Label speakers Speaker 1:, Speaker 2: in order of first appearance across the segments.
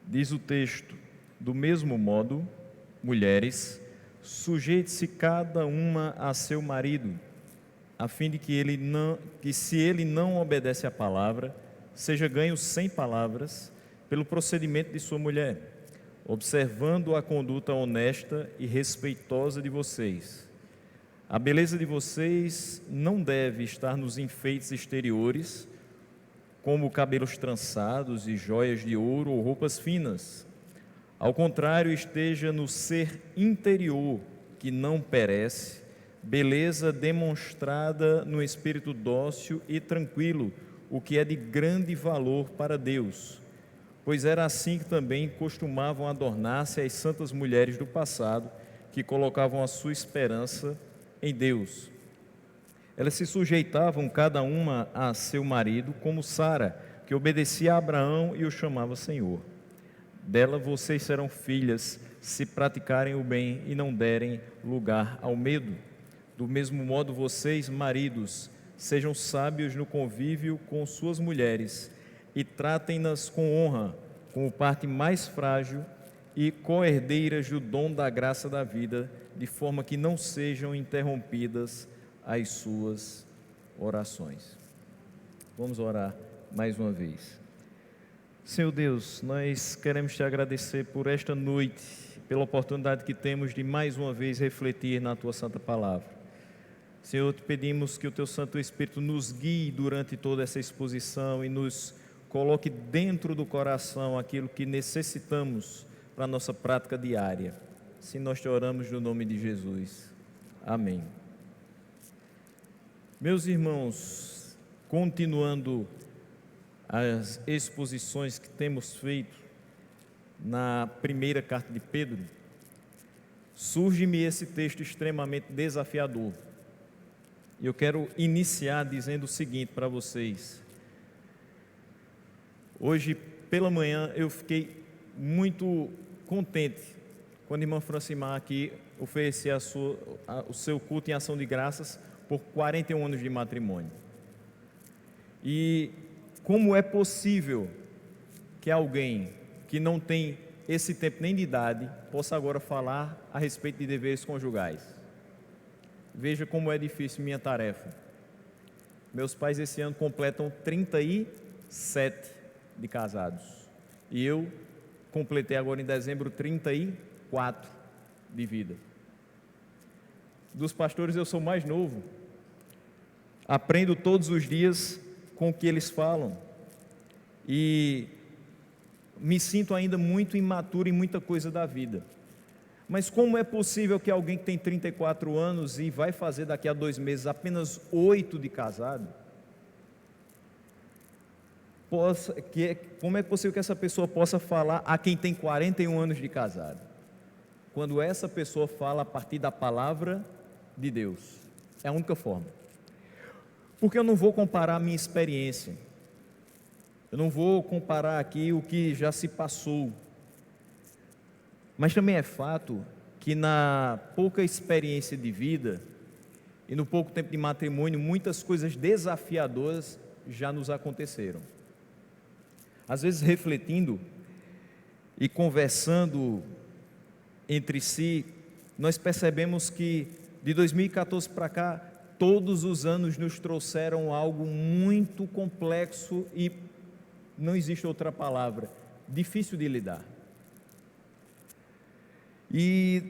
Speaker 1: Diz o texto: do mesmo modo, mulheres, sujeite-se cada uma a seu marido, a fim de que se ele não obedece à palavra, seja ganho sem palavras pelo procedimento de sua mulher, observando a conduta honesta e respeitosa de vocês. A beleza de vocês não deve estar nos enfeites exteriores, como cabelos trançados e joias de ouro ou roupas finas. Ao contrário, esteja no ser interior, que não perece, beleza demonstrada no espírito dócil e tranquilo, o que é de grande valor para Deus. Pois era assim que também costumavam adornar-se as santas mulheres do passado, que colocavam a sua esperança em Deus. Elas se sujeitavam cada uma a seu marido, como Sara, que obedecia a Abraão e o chamava Senhor. Dela vocês serão filhas, se praticarem o bem e não derem lugar ao medo. Do mesmo modo, vocês, maridos, sejam sábios no convívio com suas mulheres e tratem-nas com honra, como parte mais frágil e co-herdeiras do dom da graça da vida, de forma que não sejam interrompidas as suas orações. Vamos orar mais uma vez. Senhor Deus, nós queremos te agradecer por esta noite, pela oportunidade que temos de mais uma vez refletir na tua santa palavra. Senhor, te pedimos que o teu Santo Espírito nos guie durante toda essa exposição e nos coloque dentro do coração aquilo que necessitamos para a nossa prática diária. Assim nós te oramos no nome de Jesus. Amém. Meus irmãos, continuando as exposições que temos feito na primeira carta de Pedro, surge-me esse texto extremamente desafiador. E eu quero iniciar dizendo o seguinte para vocês. Hoje pela manhã eu fiquei muito contente quando a irmã Francimar aqui oferecia o seu culto em ação de graças por 41 anos de matrimônio. E como é possível que alguém que não tem esse tempo nem de idade possa agora falar a respeito de deveres conjugais? Veja como é difícil minha tarefa. Meus pais esse ano completam 37 de casados. E eu completei agora em dezembro 34 de vida. Dos pastores eu sou mais novo. Aprendo todos os dias com o que eles falam. E me sinto ainda muito imaturo em muita coisa da vida. Mas como é possível que alguém que tem 34 anos e vai fazer daqui a 2 meses apenas 8 de casado, como é possível que essa pessoa possa falar a quem tem 41 anos de casado? Quando essa pessoa fala a partir da palavra de Deus. É a única forma. Porque eu não vou comparar a minha experiência. Eu não vou comparar aqui o que já se passou. Mas também é fato que na pouca experiência de vida e no pouco tempo de matrimônio, muitas coisas desafiadoras já nos aconteceram. Às vezes refletindo e conversando entre si, nós percebemos que de 2014 para cá, todos os anos nos trouxeram algo muito complexo e não existe outra palavra, difícil de lidar. E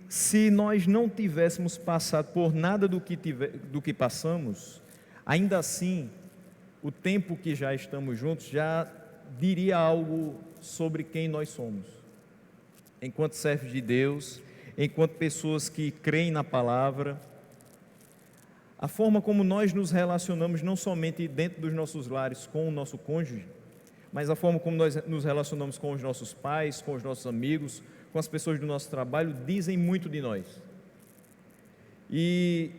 Speaker 1: se nós não tivéssemos passado por nada do que passamos, ainda assim, o tempo que já estamos juntos já diria algo sobre quem nós somos. Enquanto servos de Deus, enquanto pessoas que creem na palavra, a forma como nós nos relacionamos não somente dentro dos nossos lares com o nosso cônjuge, mas a forma como nós nos relacionamos com os nossos pais, com os nossos amigos, com as pessoas do nosso trabalho, dizem muito de nós. E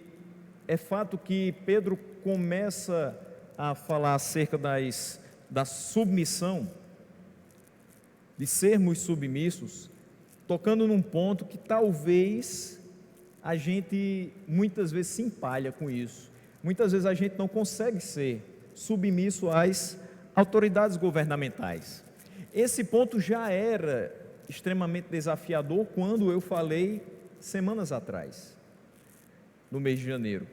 Speaker 1: é fato que Pedro começa a falar acerca da submissão, de sermos submissos, tocando num ponto que talvez a gente muitas vezes se empalha com isso. Muitas vezes a gente não consegue ser submisso às autoridades governamentais. Esse ponto já era extremamente desafiador quando eu falei semanas atrás, no mês de janeiro.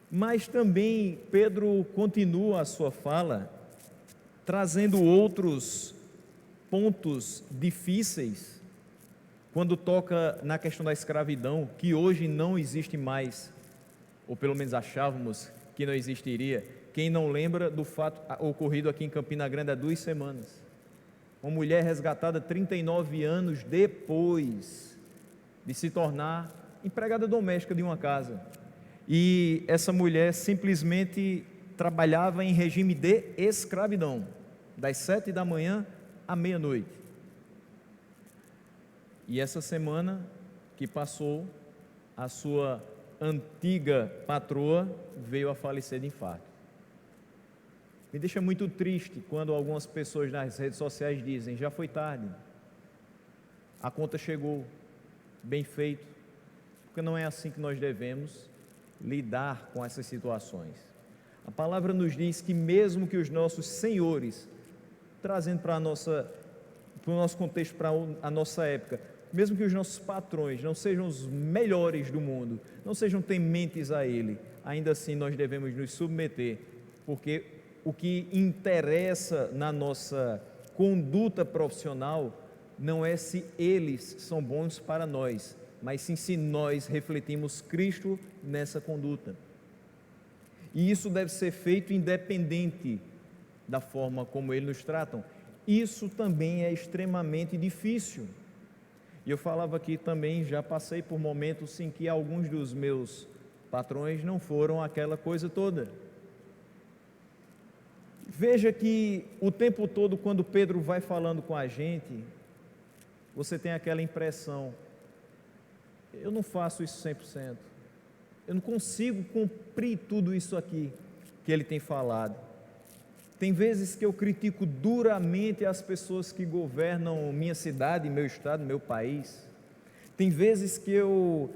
Speaker 1: Mas também Pedro continua a sua fala, trazendo outros pontos difíceis, quando toca na questão da escravidão, que hoje não existe mais, ou pelo menos achávamos que não existiria. Quem não lembra do fato ocorrido aqui em Campina Grande há 2 semanas? Uma mulher resgatada 39 anos depois de se tornar empregada doméstica de uma casa. E essa mulher simplesmente trabalhava em regime de escravidão, das 7 da manhã à meia-noite. E essa semana que passou, a sua antiga patroa veio a falecer de infarto. Me deixa muito triste quando algumas pessoas nas redes sociais dizem: já foi tarde, a conta chegou, bem feito, porque não é assim que nós devemos lidar com essas situações. A palavra nos diz que mesmo que os nossos senhores, trazendo para o nosso contexto, para a nossa época, mesmo que os nossos patrões não sejam os melhores do mundo, não sejam tementes a Ele, ainda assim nós devemos nos submeter, porque o que interessa na nossa conduta profissional não é se eles são bons para nós, mas sim se nós refletimos Cristo nessa conduta. E isso deve ser feito independente da forma como eles nos tratam. Isso também é extremamente difícil. E eu falava aqui também, já passei por momentos em que alguns dos meus patrões não foram aquela coisa toda. Veja que o tempo todo, quando Pedro vai falando com a gente, você tem aquela impressão: eu não faço isso 100%, eu não consigo cumprir tudo isso aqui que ele tem falado. Tem vezes que eu critico duramente as pessoas que governam minha cidade, meu estado, meu país. Tem vezes que eu,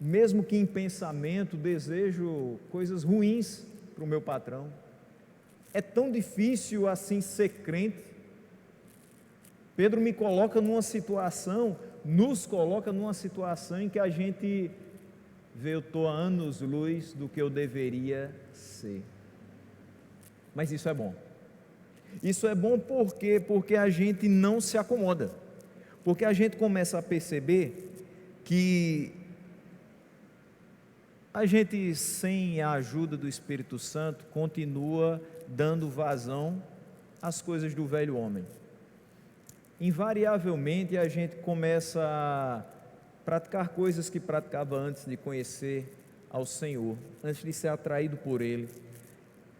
Speaker 1: mesmo que em pensamento, desejo coisas ruins para o meu patrão. É tão difícil assim ser crente. Pedro me coloca numa situação, nos coloca numa situação em que a gente vê, eu estou a anos-luz do que eu deveria ser. Mas isso é bom. Isso é bom por quê? Porque a gente não se acomoda. Porque a gente começa a perceber que a gente, sem a ajuda do Espírito Santo, continua dando vazão às coisas do velho homem. Invariavelmente a gente começa a praticar coisas que praticava antes de conhecer ao Senhor, antes de ser atraído por Ele.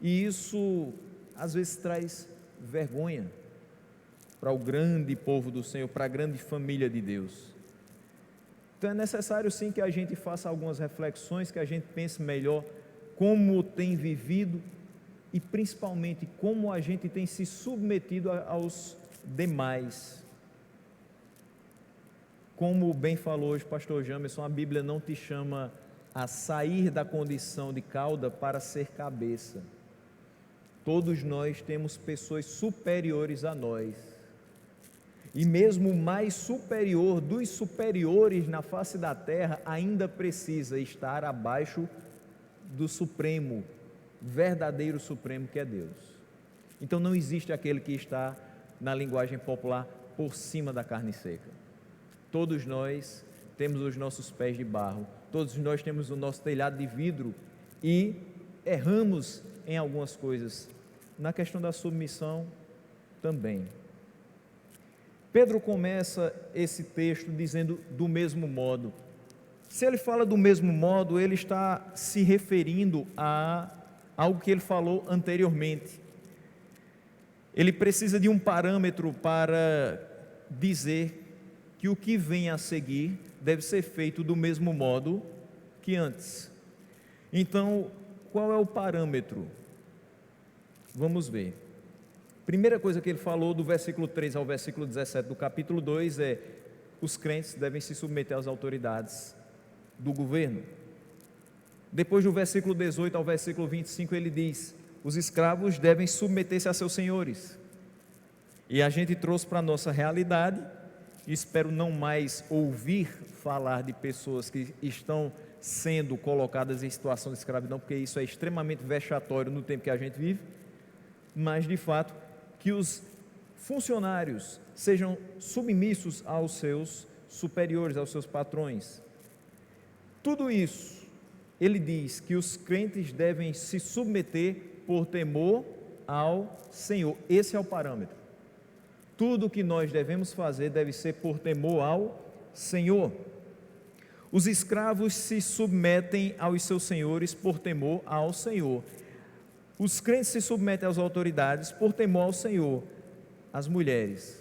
Speaker 1: E isso às vezes traz vergonha para o grande povo do Senhor, para a grande família de Deus. Então é necessário sim que a gente faça algumas reflexões, que a gente pense melhor como tem vivido e principalmente como a gente tem se submetido aos demais. Como bem falou hoje o pastor Jamerson, a Bíblia não te chama a sair da condição de cauda para ser cabeça. Todos nós temos pessoas superiores a nós. E mesmo o mais superior dos superiores na face da terra ainda precisa estar abaixo do Supremo, verdadeiro Supremo, que é Deus. Então não existe aquele que está, na linguagem popular, por cima da carne seca. Todos nós temos os nossos pés de barro, todos nós temos o nosso telhado de vidro e erramos em algumas coisas. Na questão da submissão também. Pedro começa esse texto dizendo do mesmo modo. Se ele fala do mesmo modo, ele está se referindo a algo que ele falou anteriormente. Ele precisa de um parâmetro para dizer que o que vem a seguir deve ser feito do mesmo modo que antes. Então, qual é o parâmetro? Vamos ver. Primeira coisa que ele falou do versículo 3 ao versículo 17 do capítulo 2 é: os crentes devem se submeter às autoridades do governo. Depois do versículo 18 ao versículo 25 ele diz: os escravos devem submeter-se a seus senhores. E a gente trouxe para a nossa realidade, espero não mais ouvir falar de pessoas que estão sendo colocadas em situação de escravidão, porque isso é extremamente vexatório no tempo que a gente vive, mas de fato que os funcionários sejam submissos aos seus superiores, aos seus patrões. Tudo isso, ele diz que os crentes devem se submeter por temor ao Senhor. Esse é o parâmetro. Tudo o que nós devemos fazer deve ser por temor ao Senhor. Os escravos se submetem aos seus senhores por temor ao Senhor. Os crentes se submetem às autoridades por temor ao Senhor. As mulheres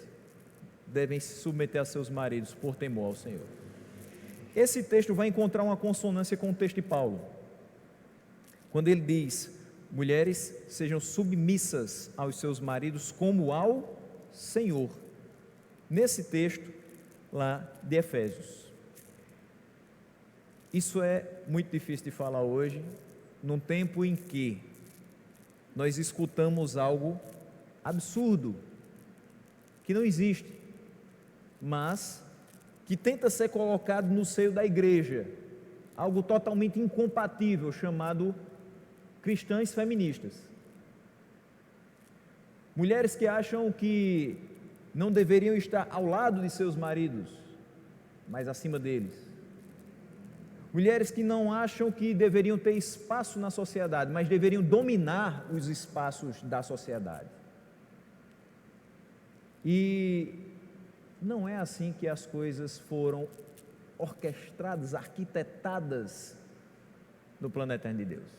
Speaker 1: devem se submeter a seus maridos por temor ao Senhor. Esse texto vai encontrar uma consonância com o texto de Paulo, quando ele diz: mulheres sejam submissas aos seus maridos como ao Senhor, nesse texto lá de Efésios. Isso é muito difícil de falar hoje, num tempo em que nós escutamos algo absurdo, que não existe, mas que tenta ser colocado no seio da igreja, algo totalmente incompatível, chamado cristãs feministas. Mulheres que acham que não deveriam estar ao lado de seus maridos, mas acima deles. Mulheres que não acham que deveriam ter espaço na sociedade, mas deveriam dominar os espaços da sociedade. E não é assim que as coisas foram orquestradas, arquitetadas no plano eterno de Deus.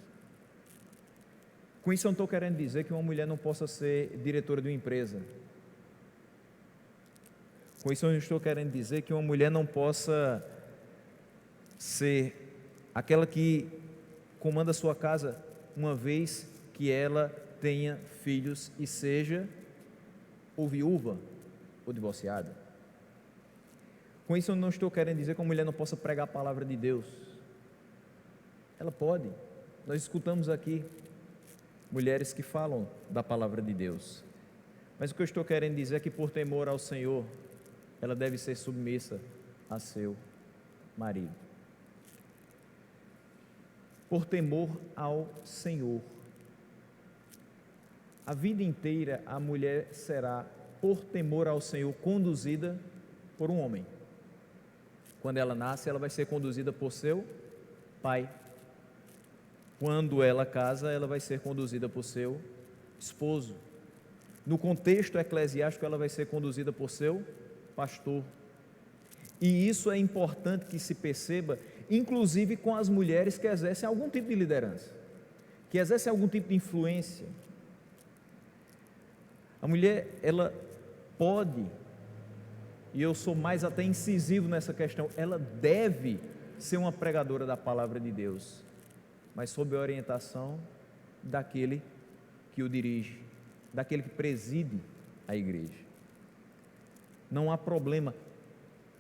Speaker 1: Com isso eu não estou querendo dizer que uma mulher não possa ser diretora de uma empresa. Com isso eu não estou querendo dizer que uma mulher não possa ser aquela que comanda a sua casa, uma vez que ela tenha filhos e seja ou viúva ou divorciada. Com isso eu não estou querendo dizer que uma mulher não possa pregar a palavra de Deus. Ela pode. Nós escutamos aqui mulheres que falam da palavra de Deus. Mas o que eu estou querendo dizer é que por temor ao Senhor, ela deve ser submissa a seu marido. Por temor ao Senhor. A vida inteira a mulher será, por temor ao Senhor, conduzida por um homem. Quando ela nasce, ela vai ser conduzida por seu pai. Quando ela casa, ela vai ser conduzida por seu esposo. No contexto eclesiástico, ela vai ser conduzida por seu pastor. E isso é importante que se perceba, inclusive com as mulheres que exercem algum tipo de liderança, que exercem algum tipo de influência. A mulher, ela pode, e eu sou mais até incisivo nessa questão, ela deve ser uma pregadora da palavra de Deus, mas sob a orientação daquele que o dirige, daquele que preside a igreja. Não há problema.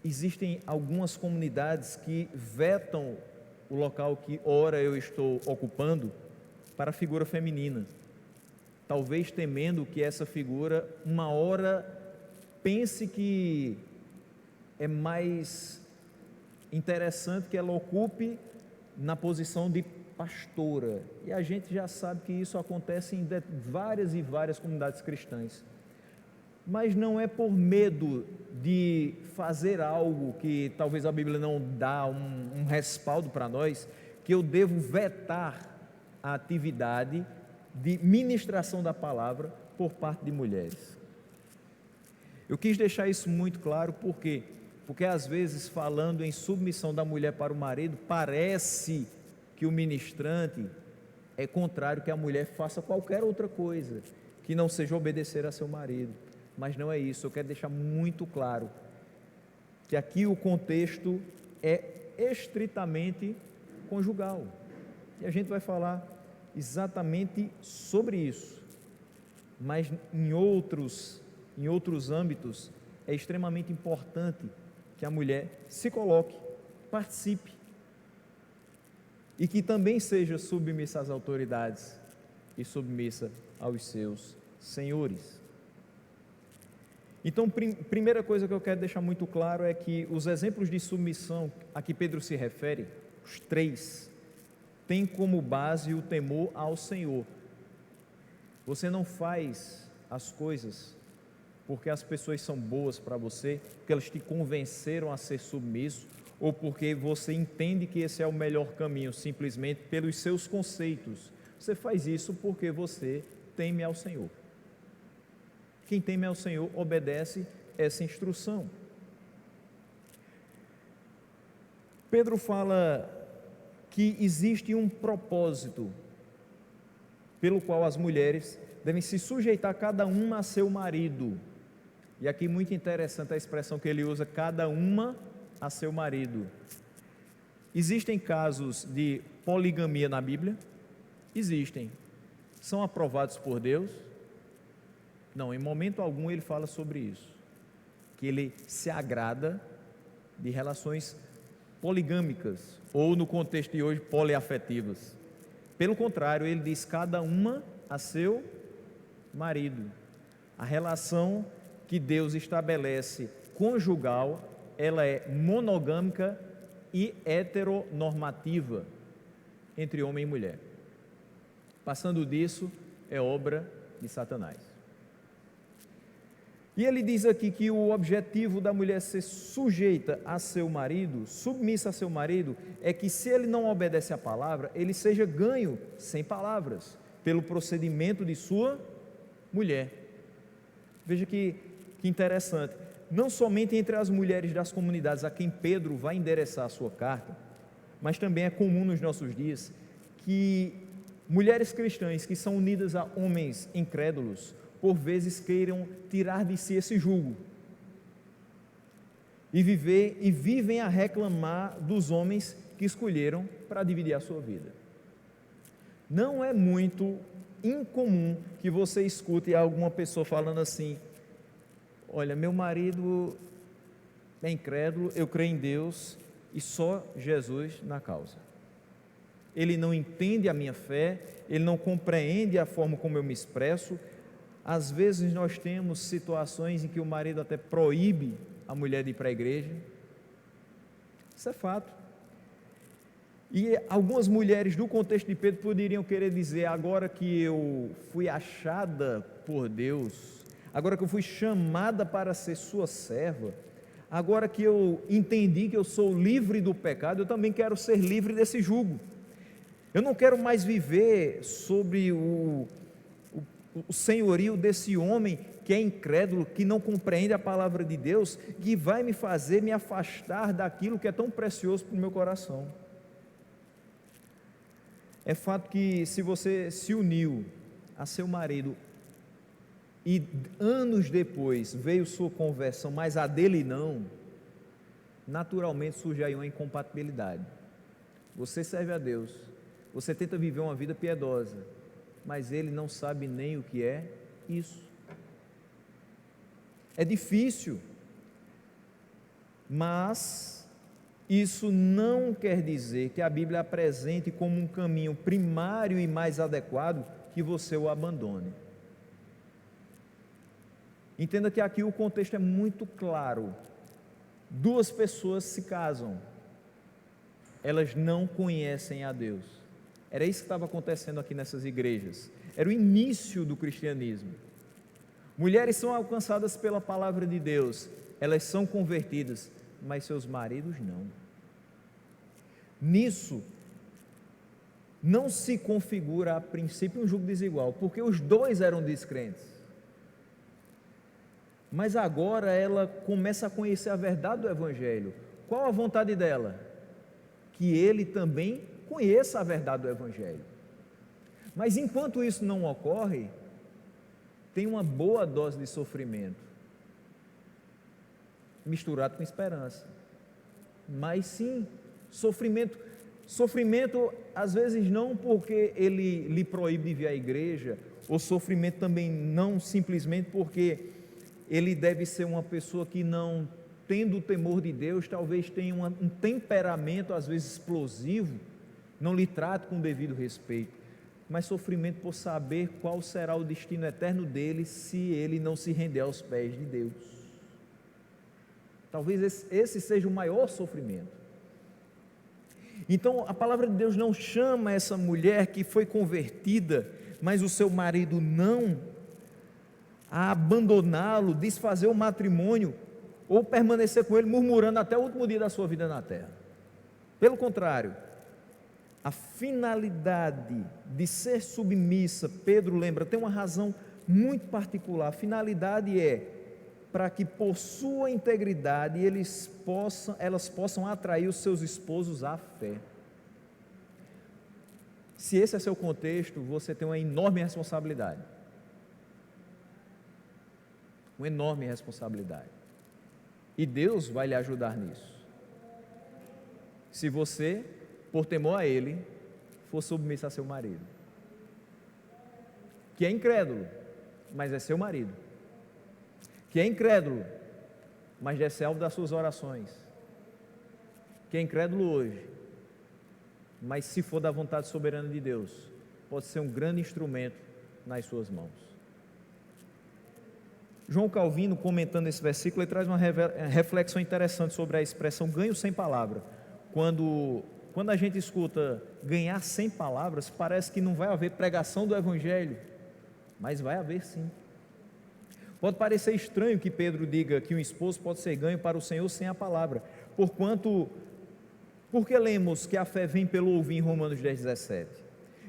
Speaker 1: Existem algumas comunidades que vetam o local que ora eu estou ocupando para a figura feminina, talvez temendo que essa figura uma hora pense que é mais interessante que ela ocupe na posição de pastora, e a gente já sabe que isso acontece em várias e várias comunidades cristãs, mas não é por medo de fazer algo que talvez a Bíblia não dá um respaldo para nós, que eu devo vetar a atividade de ministração da palavra por parte de mulheres. Eu quis deixar isso muito claro, porque às vezes, falando em submissão da mulher para o marido, parece que o ministrante é contrário, que a mulher faça qualquer outra coisa que não seja obedecer a seu marido, mas não é isso. Eu quero deixar muito claro que aqui o contexto é estritamente conjugal, e a gente vai falar exatamente sobre isso, mas em outros âmbitos é extremamente importante que a mulher se coloque, participe, e que também seja submissa às autoridades e submissa aos seus senhores. Então, primeira coisa que eu quero deixar muito claro é que os exemplos de submissão a que Pedro se refere, os três, têm como base o temor ao Senhor. Você não faz as coisas porque as pessoas são boas para você, porque elas te convenceram a ser submisso, ou porque você entende que esse é o melhor caminho, simplesmente pelos seus conceitos. Você faz isso porque você teme ao Senhor. Quem teme ao Senhor obedece essa instrução. Pedro fala que existe um propósito pelo qual as mulheres devem se sujeitar cada uma a seu marido. E aqui muito interessante a expressão que ele usa, cada uma a seu marido. Existem casos de poligamia na Bíblia? Existem. São aprovados por Deus? Não, em momento algum ele fala sobre isso, que ele se agrada de relações poligâmicas, ou no contexto de hoje, poliafetivas. Pelo contrário, ele diz cada uma a seu marido. A relação que Deus estabelece conjugal, ela é monogâmica e heteronormativa entre homem e mulher. Passando disso, é obra de Satanás. E ele diz aqui que o objetivo da mulher ser sujeita a seu marido, submissa a seu marido, é que se ele não obedece à palavra, ele seja ganho sem palavras, pelo procedimento de sua mulher. Veja que interessante, não somente entre as mulheres das comunidades a quem Pedro vai endereçar a sua carta, mas também é comum nos nossos dias que mulheres cristãs que são unidas a homens incrédulos, por vezes queiram tirar de si esse jugo e vivem a reclamar dos homens que escolheram para dividir a sua vida. Não é muito incomum que você escute alguma pessoa falando assim: olha, meu marido é incrédulo, eu creio em Deus e só Jesus na causa. Ele não entende a minha fé, ele não compreende a forma como eu me expresso. Às vezes nós temos situações em que o marido até proíbe a mulher de ir para a igreja. Isso é fato. E algumas mulheres do contexto de Pedro poderiam querer dizer: agora que eu fui achada por Deus, agora que eu fui chamada para ser sua serva, agora que eu entendi que eu sou livre do pecado, eu também quero ser livre desse jugo. Eu não quero mais viver sobre o senhorio desse homem que é incrédulo, que não compreende a palavra de Deus, que vai me fazer me afastar daquilo que é tão precioso para o meu coração. É fato que se você se uniu a seu marido e anos depois veio sua conversão, mas a dele não, naturalmente surge aí uma incompatibilidade. Você serve a Deus, você tenta viver uma vida piedosa, mas ele não sabe nem o que é isso. É difícil, mas isso não quer dizer que a Bíblia apresente como um caminho primário e mais adequado que você o abandone. Entenda que aqui o contexto é muito claro. Duas pessoas se casam, elas não conhecem a Deus. Era isso que estava acontecendo aqui nessas igrejas. Era o início do cristianismo. Mulheres são alcançadas pela palavra de Deus, elas são convertidas, mas seus maridos não. Nisso, não se configura a princípio um jugo desigual, porque os dois eram descrentes. Mas agora ela começa a conhecer a verdade do Evangelho. Qual a vontade dela? Que ele também conheça a verdade do Evangelho. Mas enquanto isso não ocorre, tem uma boa dose de sofrimento, misturado com esperança. Mas sim, sofrimento às vezes não porque ele lhe proíbe de vir à igreja, ou sofrimento também não simplesmente porque ele deve ser uma pessoa que não, tendo o temor de Deus, talvez tenha um temperamento às vezes explosivo, não lhe trate com devido respeito.
Speaker 2: mas sofrimento por saber qual será o destino eterno dele se ele não se render aos pés de Deus. Talvez esse seja o maior sofrimento. Então a palavra de Deus não chama essa mulher que foi convertida, mas o seu marido não, a abandoná-lo, desfazer o matrimônio, ou permanecer com ele murmurando até o último dia da sua vida na terra. Pelo contrário, a finalidade de ser submissa, Pedro lembra, tem uma razão muito particular. A finalidade é para que por sua integridade elas possam atrair os seus esposos à fé. Se esse é seu contexto, você tem uma enorme responsabilidade. Uma enorme responsabilidade. E Deus vai lhe ajudar nisso. Se você, por temor a Ele, for submissa a seu marido, que é incrédulo, mas é seu marido, que é incrédulo, mas é alvo das suas orações, que é incrédulo hoje, mas se for da vontade soberana de Deus, pode ser um grande instrumento nas suas mãos. João Calvino, comentando esse versículo, ele traz uma reflexão interessante sobre a expressão ganho sem palavra. Quando a gente escuta ganhar sem palavras, parece que não vai haver pregação do Evangelho, mas vai haver sim. Pode parecer estranho que Pedro diga que um esposo pode ser ganho para o Senhor sem a palavra, porque lemos que a fé vem pelo ouvir em Romanos 10:17.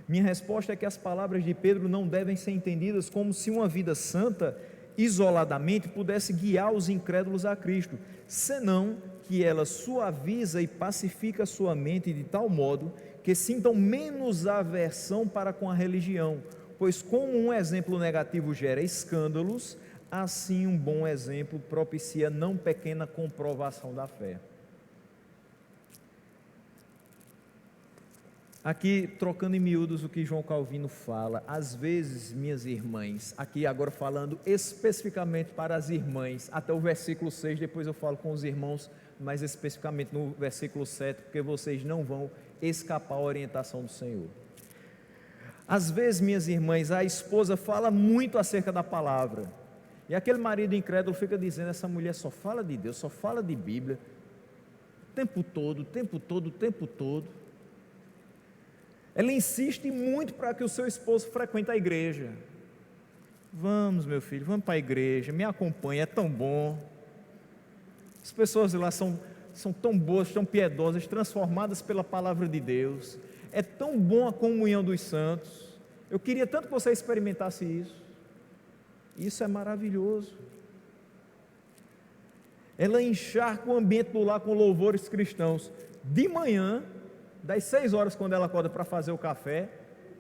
Speaker 2: Minha resposta é que as palavras de Pedro não devem ser entendidas como se uma vida santa, isoladamente, pudesse guiar os incrédulos a Cristo, senão que ela suaviza e pacifica sua mente de tal modo que sintam menos aversão para com a religião, pois como um exemplo negativo gera escândalos, assim um bom exemplo propicia não pequena comprovação da fé. Aqui, trocando em miúdos o que João Calvino fala, às vezes, minhas irmãs, aqui agora falando especificamente para as irmãs, até o versículo 6, depois eu falo com os irmãos, mais especificamente no versículo 7, porque vocês não vão escapar a orientação do Senhor. Às vezes, minhas irmãs, a esposa fala muito acerca da palavra, e aquele marido incrédulo fica dizendo, essa mulher só fala de Deus, só fala de Bíblia, o tempo todo, o tempo todo, o tempo todo. Ela insiste muito para que o seu esposo frequente a igreja. Vamos, meu filho, vamos para a igreja, me acompanha, é tão bom. As pessoas lá são tão boas, tão piedosas, transformadas pela palavra de Deus. É tão bom a comunhão dos santos. Eu queria tanto que você experimentasse isso. Isso é maravilhoso. Ela encharca o ambiente do lar com louvores cristãos. De manhã, das 6 horas quando ela acorda para fazer o café,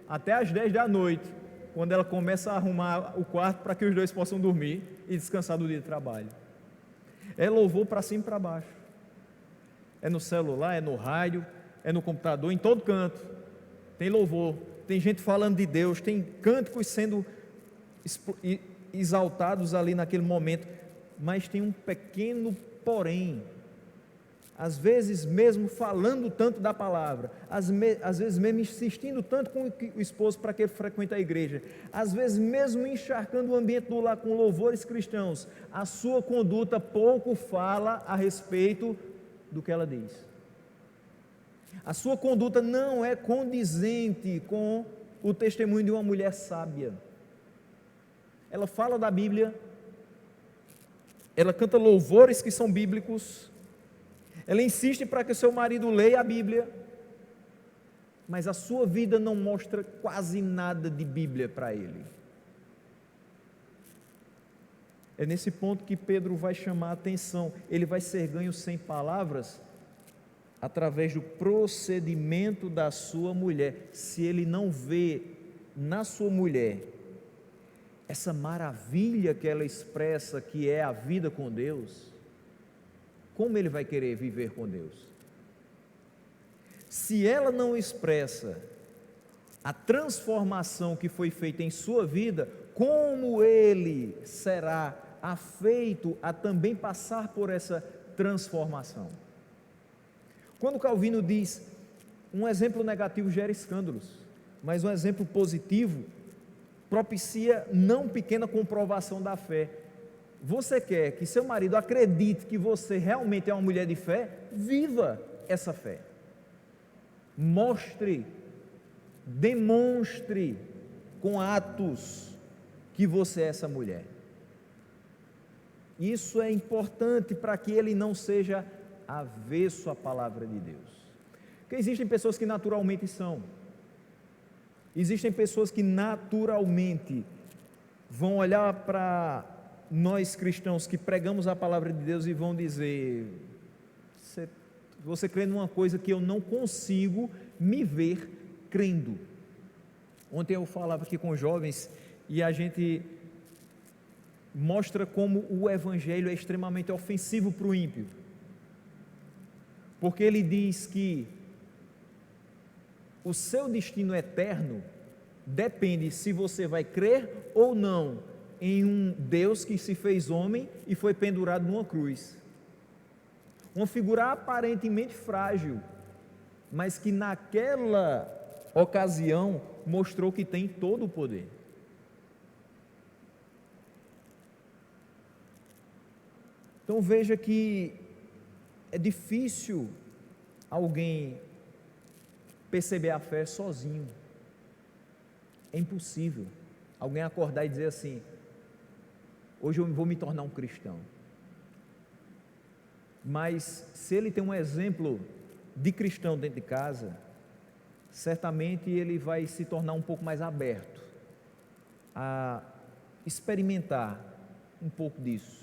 Speaker 2: até as 10 da noite, quando ela começa a arrumar o quarto para que os dois possam dormir e descansar do dia de trabalho. É louvor para cima e para baixo. É no celular, é no rádio, é no computador, em todo canto. Tem louvor, tem gente falando de Deus, tem cânticos sendo exaltados ali naquele momento, mas tem um pequeno porém. Às vezes mesmo falando tanto da palavra, às vezes mesmo insistindo tanto com o esposo para que ele frequente a igreja, às vezes mesmo encharcando o ambiente do lar com louvores cristãos, a sua conduta pouco fala a respeito do que ela diz. A sua conduta não é condizente com o testemunho de uma mulher sábia. Ela fala da Bíblia, ela canta louvores que são bíblicos, ela insiste para que o seu marido leia a Bíblia, mas a sua vida não mostra quase nada de Bíblia para ele. É nesse ponto que Pedro vai chamar a atenção. Ele vai ser ganho sem palavras, através do procedimento da sua mulher. Se ele não vê na sua mulher essa maravilha que ela expressa, que é a vida com Deus, como ele vai querer viver com Deus? Se ela não expressa a transformação que foi feita em sua vida, como ele será afeito a também passar por essa transformação? Quando Calvino diz, um exemplo negativo gera escândalos, mas um exemplo positivo propicia não pequena comprovação da fé. Você quer que seu marido acredite que você realmente é uma mulher de fé? Viva essa fé. Mostre, demonstre com atos que você é essa mulher. Isso é importante para que ele não seja avesso à palavra de Deus. Porque existem pessoas que naturalmente são. Existem pessoas que naturalmente vão olhar para nós cristãos que pregamos a palavra de Deus e vão dizer: você crê numa coisa que eu não consigo me ver crendo. Ontem eu falava aqui com jovens e a gente mostra como o evangelho é extremamente ofensivo para o ímpio, porque ele diz que o seu destino eterno depende se você vai crer ou não em um Deus que se fez homem e foi pendurado numa cruz. Uma figura aparentemente frágil, mas que naquela ocasião mostrou que tem todo o poder. Então veja que é difícil alguém perceber a fé sozinho. É impossível alguém acordar e dizer assim: hoje eu vou me tornar um cristão. Mas se ele tem um exemplo de cristão dentro de casa, certamente ele vai se tornar um pouco mais aberto a experimentar um pouco disso.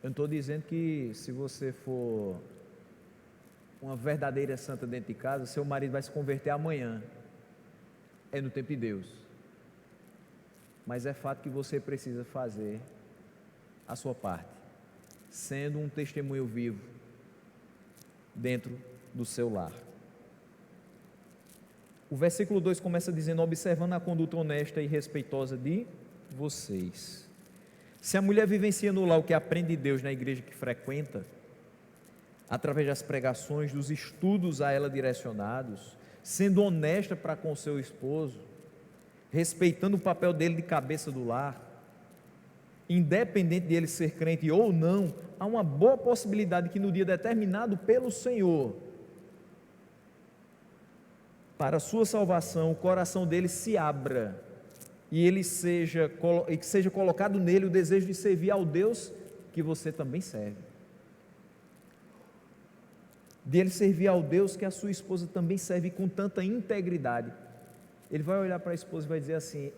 Speaker 2: Eu não estou dizendo que se você for uma verdadeira santa dentro de casa, seu marido vai se converter amanhã. É no tempo de Deus. Mas é fato que você precisa fazer a sua parte, sendo um testemunho vivo dentro do seu lar. O versículo 2 começa dizendo: observando a conduta honesta e respeitosa de vocês. Se a mulher vivencia no lar o que aprende de Deus na igreja que frequenta, através das pregações, dos estudos a ela direcionados, sendo honesta para com seu esposo, respeitando o papel dele de cabeça do lar, independente de ele ser crente ou não, há uma boa possibilidade que no dia determinado pelo Senhor, para a sua salvação, o coração dele se abra e ele seja colocado nele o desejo de servir ao Deus que você também serve. De ele servir ao Deus que a sua esposa também serve com tanta integridade. Ele vai olhar para a esposa e vai dizer assim: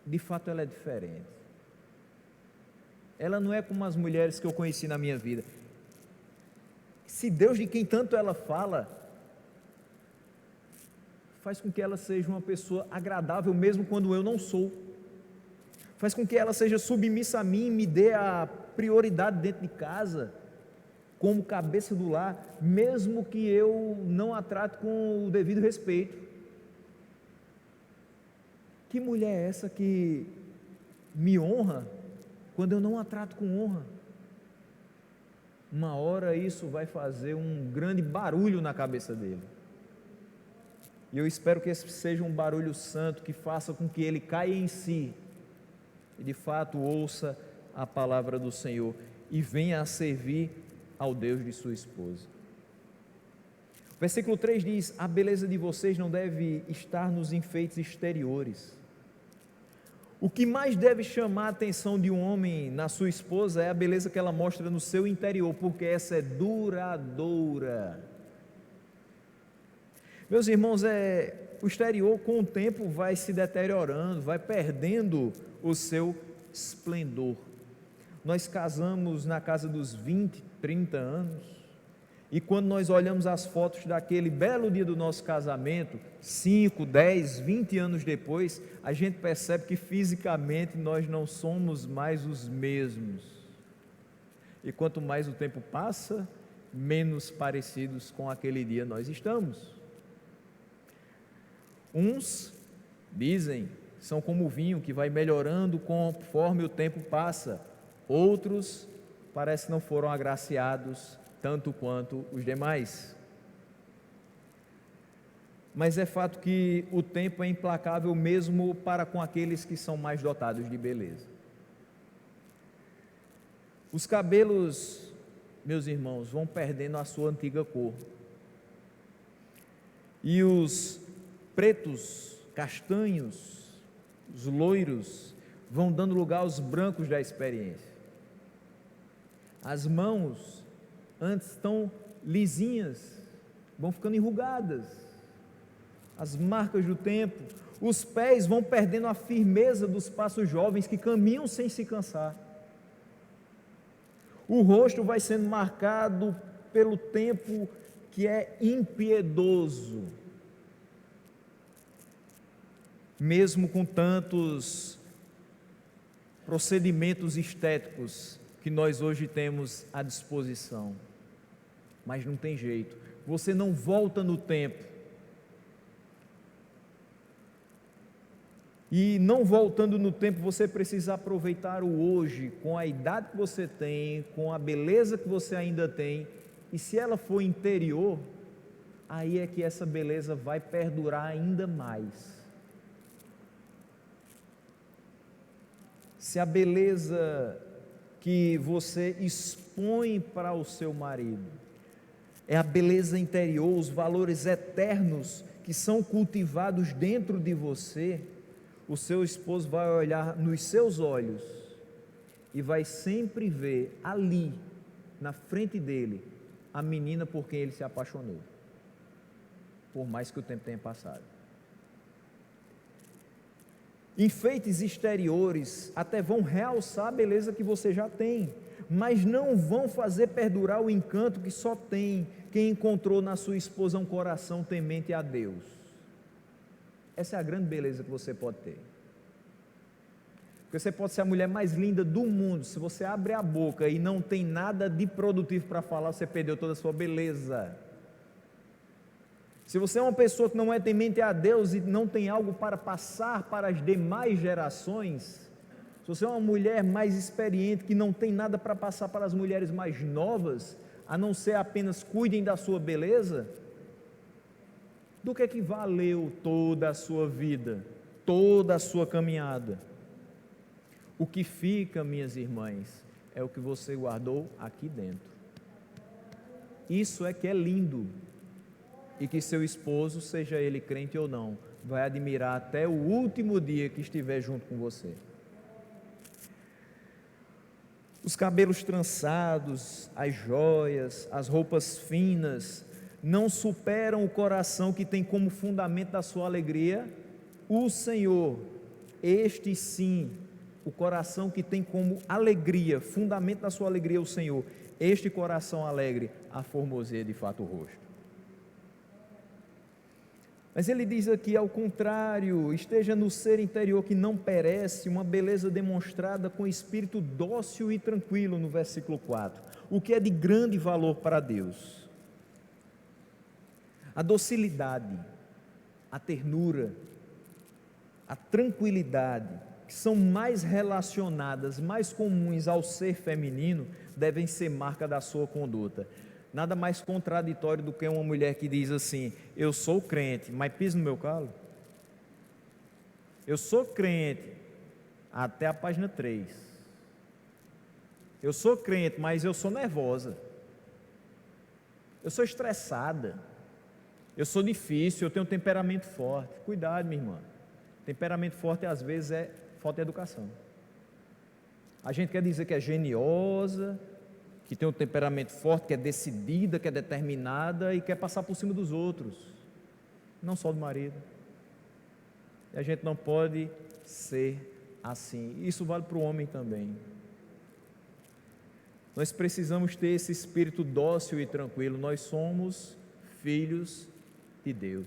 Speaker 2: de fato ela é diferente. Ela não é como as mulheres que eu conheci na minha vida. Se Deus, de quem tanto ela fala, faz com que ela seja uma pessoa agradável mesmo quando eu não sou, faz com que ela seja submissa a mim e me dê a prioridade dentro de casa, como cabeça do lar, mesmo que eu não a trate com o devido respeito. Que mulher é essa que me honra quando eu não a trato com honra? Uma hora isso vai fazer um grande barulho na cabeça dele. E eu espero que esse seja um barulho santo que faça com que ele caia em si e de fato ouça a palavra do Senhor e venha a servir ao Deus de sua esposa. O versículo 3 diz: a beleza de vocês não deve estar nos enfeites exteriores. O que mais deve chamar a atenção de um homem na sua esposa é a beleza que ela mostra no seu interior, porque essa é duradoura. Meus irmãos, o exterior com o tempo vai se deteriorando, vai perdendo o seu esplendor. Nós casamos na casa dos 20, 30 anos, e quando nós olhamos as fotos daquele belo dia do nosso casamento, 5, 10, 20 anos depois, a gente percebe que fisicamente nós não somos mais os mesmos. E quanto mais o tempo passa, menos parecidos com aquele dia nós estamos. Uns dizem, são como o vinho que vai melhorando conforme o tempo passa. Outros parece que não foram agraciados tanto quanto os demais. mas é fato que o tempo é implacável mesmo para com aqueles que são mais dotados de beleza. Os cabelos, meus irmãos, vão perdendo a sua antiga cor, e os pretos, castanhos, os loiros vão dando lugar aos brancos da experiência. As mãos, antes tão lisinhas, vão ficando enrugadas, as marcas do tempo. Os pés vão perdendo a firmeza dos passos jovens que caminham sem se cansar. O rosto vai sendo marcado pelo tempo que é impiedoso. Mesmo com tantos procedimentos estéticos que nós hoje temos à disposição, mas não tem jeito, você não volta no tempo, e não voltando no tempo, você precisa aproveitar o hoje, com a idade que você tem, com a beleza que você ainda tem, e se ela for interior, aí é que essa beleza vai perdurar ainda mais. Se a beleza que você expõe para o seu marido é a beleza interior, os valores eternos que são cultivados dentro de você, o seu esposo vai olhar nos seus olhos e vai sempre ver ali, na frente dele, a menina por quem ele se apaixonou, por mais que o tempo tenha passado. Enfeites exteriores até vão realçar a beleza que você já tem, mas não vão fazer perdurar o encanto que só tem quem encontrou na sua esposa um coração temente a Deus. Essa é a grande beleza que você pode ter. Porque você pode ser a mulher mais linda do mundo, se você abre a boca e não tem nada de produtivo para falar, você perdeu toda a sua beleza. Se você é uma pessoa que não é temente a Deus e não tem algo para passar para as demais gerações, se você é uma mulher mais experiente que não tem nada para passar para as mulheres mais novas, a não ser apenas cuidem da sua beleza, do que é que valeu toda a sua vida, toda a sua caminhada? O que fica, minhas irmãs, é o que você guardou aqui dentro. Isso é que é lindo, e que seu esposo, seja ele crente ou não, vai admirar até o último dia que estiver junto com você. Os cabelos trançados, as joias, as roupas finas, não superam o coração que tem como fundamento da sua alegria o Senhor. Este sim, o coração que tem como alegria, fundamento da sua alegria o Senhor. Este coração alegre aformoseia de fato o rosto. Mas ele diz aqui, ao contrário, esteja no ser interior que não perece, uma beleza demonstrada com espírito dócil e tranquilo, no versículo 4, o que é de grande valor para Deus. A docilidade, a ternura, a tranquilidade, que são mais relacionadas, mais comuns ao ser feminino, devem ser marca da sua conduta. Nada mais contraditório do que uma mulher que diz assim: eu sou crente, mas pisa no meu calo. Eu sou crente, até a página 3. Eu sou crente, mas eu sou nervosa. Eu sou estressada. Eu sou difícil, eu tenho um temperamento forte. Cuidado, minha irmã. Temperamento forte às vezes é falta de educação. A gente quer dizer que é geniosa, que tem um temperamento forte, que é decidida, que é determinada e quer passar por cima dos outros, não só do marido. E a gente não pode ser assim. Isso vale para o homem também. Nós precisamos ter esse espírito dócil e tranquilo. Nós somos filhos de Deus.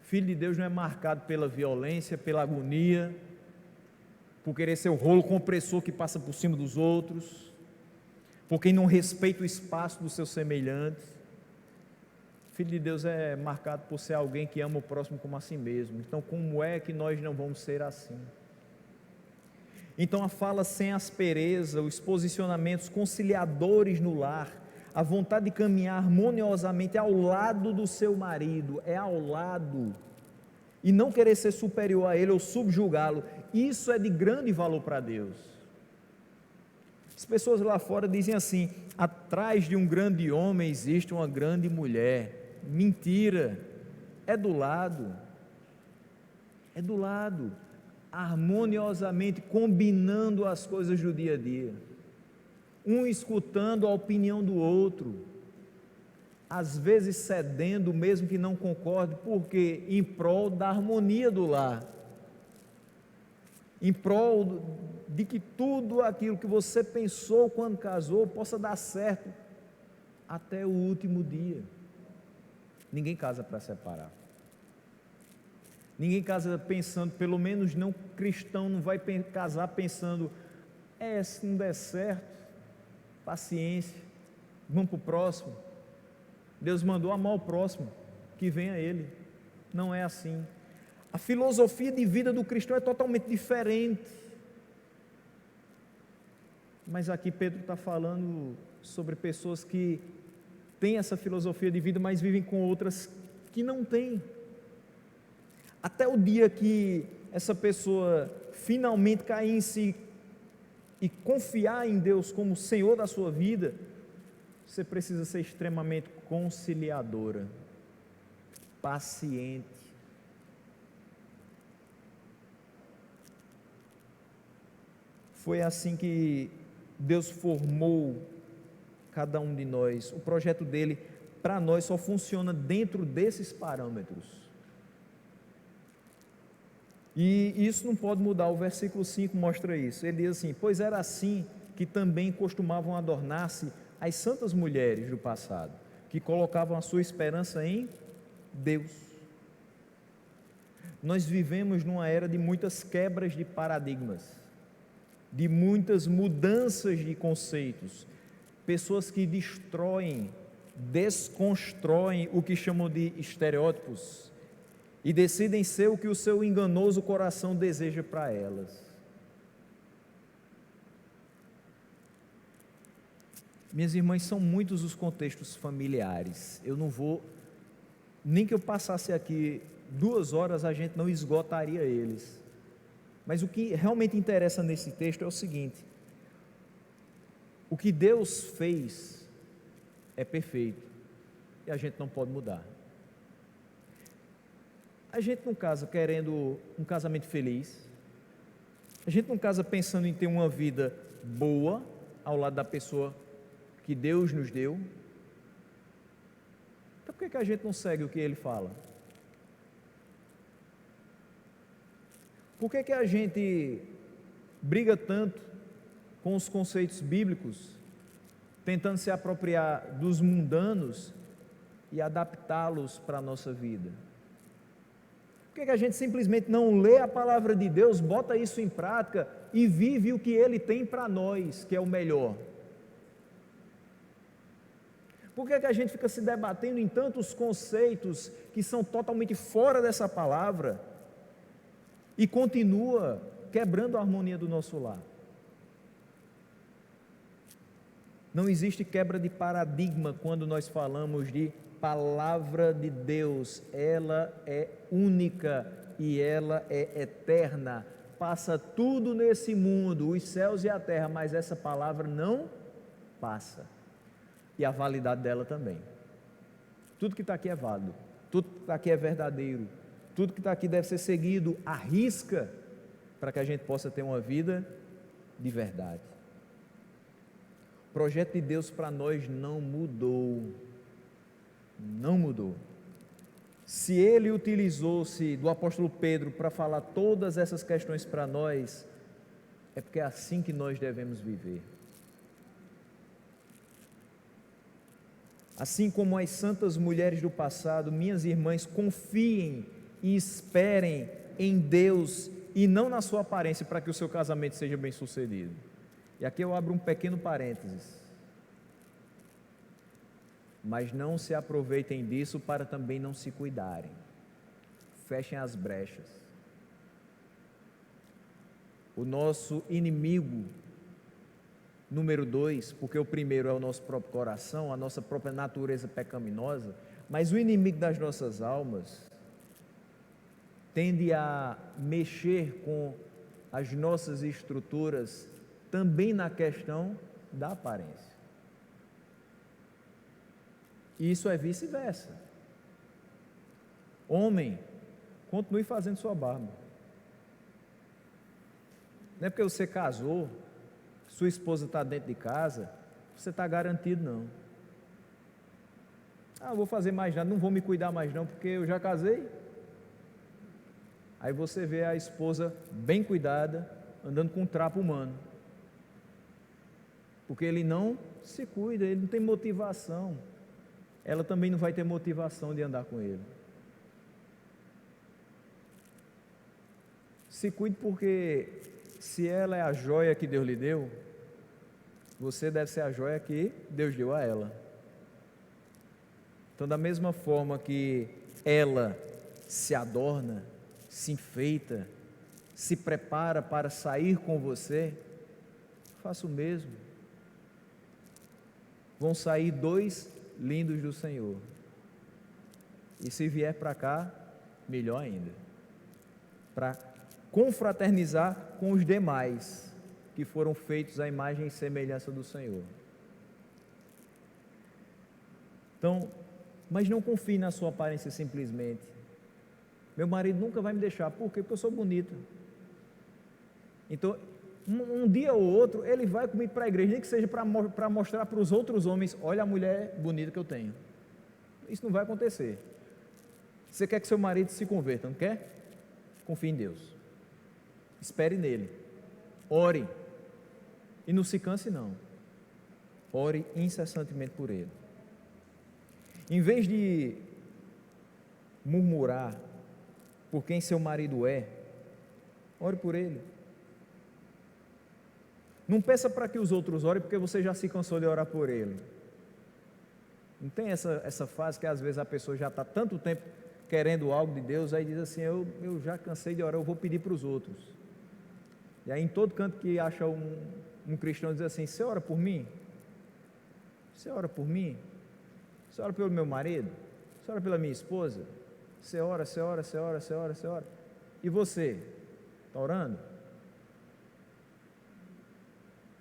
Speaker 2: Filho de Deus não é marcado pela violência, pela agonia, por querer ser o rolo compressor que passa por cima dos outros, por quem não respeita o espaço dos seus semelhantes. Filho de Deus é marcado por ser alguém que ama o próximo como a si mesmo. Então, como é que nós não vamos ser assim? Então, a fala sem aspereza, os posicionamentos conciliadores no lar, a vontade de caminhar harmoniosamente ao lado do seu marido, é ao lado, e não querer ser superior a ele ou subjugá-lo, isso é de grande valor para Deus. As pessoas lá fora dizem assim: atrás de um grande homem existe uma grande mulher. Mentira, é do lado, harmoniosamente, combinando as coisas do dia a dia, um escutando a opinião do outro, às vezes cedendo, mesmo que não concorde, porque em prol da harmonia do lar, em prol de que tudo aquilo que você pensou quando casou possa dar certo até o último dia. Ninguém casa para separar. Ninguém casa pensando, pelo menos não cristão, não vai casar pensando: se não der certo, paciência, vamos para o próximo. Deus mandou amar o próximo, que venha ele. Não é assim. A filosofia de vida do cristão é totalmente diferente. Mas aqui Pedro está falando sobre pessoas que têm essa filosofia de vida, mas vivem com outras que não têm. Até o dia que essa pessoa finalmente cair em si e confiar em Deus como Senhor da sua vida, você precisa ser extremamente conciliadora, paciente. Foi assim que Deus formou cada um de nós. O projeto dele para nós só funciona dentro desses parâmetros. E isso não pode mudar. O versículo 5 mostra isso. Ele diz assim: pois era assim que também costumavam adornar-se as santas mulheres do passado, que colocavam a sua esperança em Deus. Nós vivemos numa era de muitas quebras de paradigmas, de muitas mudanças de conceitos, pessoas que destroem, desconstroem o que chamam de estereótipos e decidem ser o que o seu enganoso coração deseja para elas. Minhas irmãs, são muitos os contextos familiares. Eu não vou, nem que eu passasse aqui 2 horas, a gente não esgotaria eles. Mas o que realmente interessa nesse texto é o seguinte: o que Deus fez é perfeito e a gente não pode mudar. A gente não casa querendo um casamento feliz, a gente não casa pensando em ter uma vida boa ao lado da pessoa que Deus nos deu. Então por que a gente não segue o que Ele fala? Por que a gente briga tanto com os conceitos bíblicos, tentando se apropriar dos mundanos e adaptá-los para a nossa vida? Por que a gente simplesmente não lê a palavra de Deus, bota isso em prática e vive o que Ele tem para nós, que é o melhor? Por que a gente fica se debatendo em tantos conceitos que são totalmente fora dessa palavra e continua quebrando a harmonia do nosso lar? Não existe quebra de paradigma quando nós falamos de palavra de Deus. Ela é única e ela é eterna. Passa tudo nesse mundo, os céus e a terra, mas essa palavra não passa. E a validade dela também. Tudo que está aqui é válido, tudo que está aqui é verdadeiro, tudo que está aqui deve ser seguido à risca, para que a gente possa ter uma vida de verdade. O projeto de Deus para nós não mudou, não mudou. Se Ele utilizou-se do apóstolo Pedro para falar todas essas questões para nós, é porque é assim que nós devemos viver. Assim como as santas mulheres do passado, minhas irmãs, confiem e esperem em Deus e não na sua aparência para que o seu casamento seja bem sucedido. E aqui eu abro um pequeno parênteses. Mas não se aproveitem disso para também não se cuidarem. Fechem as brechas. O nosso inimigo Número 2, porque o primeiro é o nosso próprio coração, a nossa própria natureza pecaminosa, mas o inimigo das nossas almas tende a mexer com as nossas estruturas também na questão da aparência. E isso é vice-versa. Homem, continue fazendo sua barba. Não é porque você casou, sua esposa está dentro de casa, você está garantido, não. Ah, vou fazer mais nada, não vou me cuidar mais não, porque eu já casei. Aí você vê a esposa bem cuidada, andando com um trapo humano. Porque ele não se cuida, ele não tem motivação. Ela também não vai ter motivação de andar com ele. Se cuide, porque se ela é a joia que Deus lhe deu, você deve ser a joia que Deus deu a ela. Então, da mesma forma que ela se adorna, se enfeita, se prepara para sair com você, faça o mesmo. Vão sair dois lindos do Senhor. E se vier para cá, melhor ainda. Para confraternizar com os demais que foram feitos à imagem e semelhança do Senhor. Então, mas não confie na sua aparência simplesmente. Meu marido nunca vai me deixar. Por quê? Porque eu sou bonita. Então, um dia ou outro, ele vai comigo para a igreja, nem que seja para mostrar para os outros homens: olha a mulher bonita que eu tenho. Isso não vai acontecer. Você quer que seu marido se converta, não quer? Confie em Deus. Espere nele. Ore. E não se canse, não. Ore incessantemente por ele. Em vez de murmurar por quem seu marido é, ore por ele. Não peça para que os outros orem, porque você já se cansou de orar por ele. Não tem essa fase que às vezes a pessoa já está tanto tempo querendo algo de Deus, aí diz assim: eu já cansei de orar, eu vou pedir para os outros. E aí em todo canto que acha um cristão diz assim: você ora por mim? Você ora por mim? Você ora pelo meu marido? Você ora pela minha esposa? Você ora. E você? Está orando?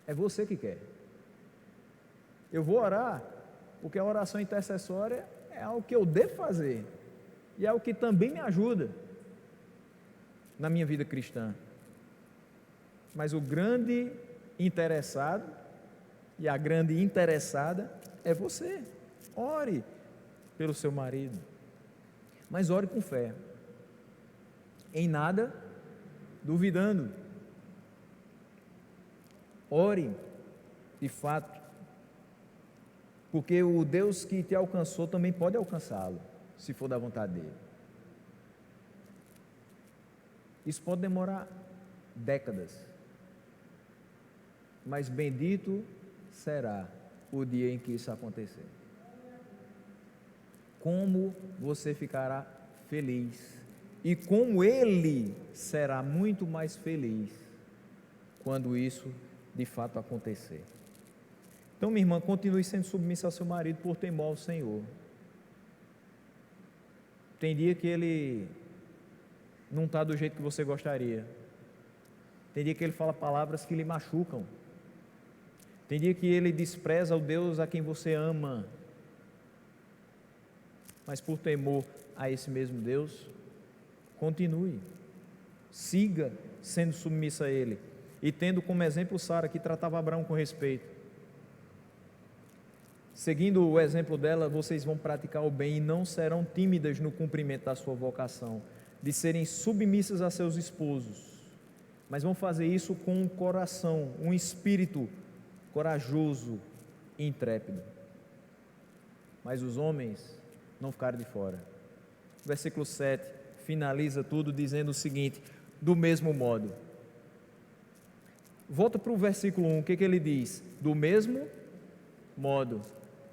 Speaker 2: É você que quer. Eu vou orar, porque a oração intercessória é algo que eu devo fazer, e é algo que também me ajuda na minha vida cristã. Mas o grande interessado e a grande interessada é você. Ore pelo seu marido, mas ore com fé, em nada duvidando. Ore de fato, porque o Deus que te alcançou também pode alcançá-lo, se for da vontade dele. Isso pode demorar décadas, mas bendito será o dia em que isso acontecer. Como você ficará feliz, e como ele será muito mais feliz quando isso de fato acontecer. Então, minha irmã, continue sendo submissa ao seu marido por temor ao Senhor. Tem dia que ele não está do jeito que você gostaria. Tem dia que ele fala palavras que lhe machucam. Tem dia que ele despreza o Deus a quem você ama. Mas por temor a esse mesmo Deus, continue. Siga sendo submissa a Ele. E tendo como exemplo Sara, que tratava Abraão com respeito. Seguindo o exemplo dela, vocês vão praticar o bem e não serão tímidas no cumprimento da sua vocação, de serem submissas a seus esposos, mas vão fazer isso com um coração, um espírito corajoso e intrépido. Mas os homens não ficaram de fora. O versículo 7 finaliza tudo dizendo o seguinte: do mesmo modo. Volta para o versículo 1, o que ele diz? Do mesmo modo.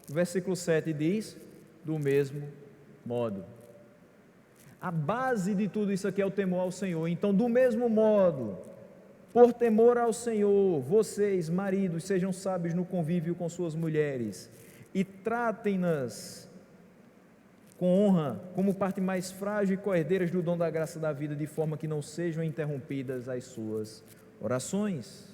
Speaker 2: O versículo 7 diz: do mesmo modo. A base de tudo isso aqui é o temor ao Senhor. Então, do mesmo modo, Por temor ao Senhor, vocês, maridos, sejam sábios no convívio com suas mulheres e tratem-nas com honra, como parte mais frágil e coerdeiras do dom da graça da vida, de forma que não sejam interrompidas as suas orações.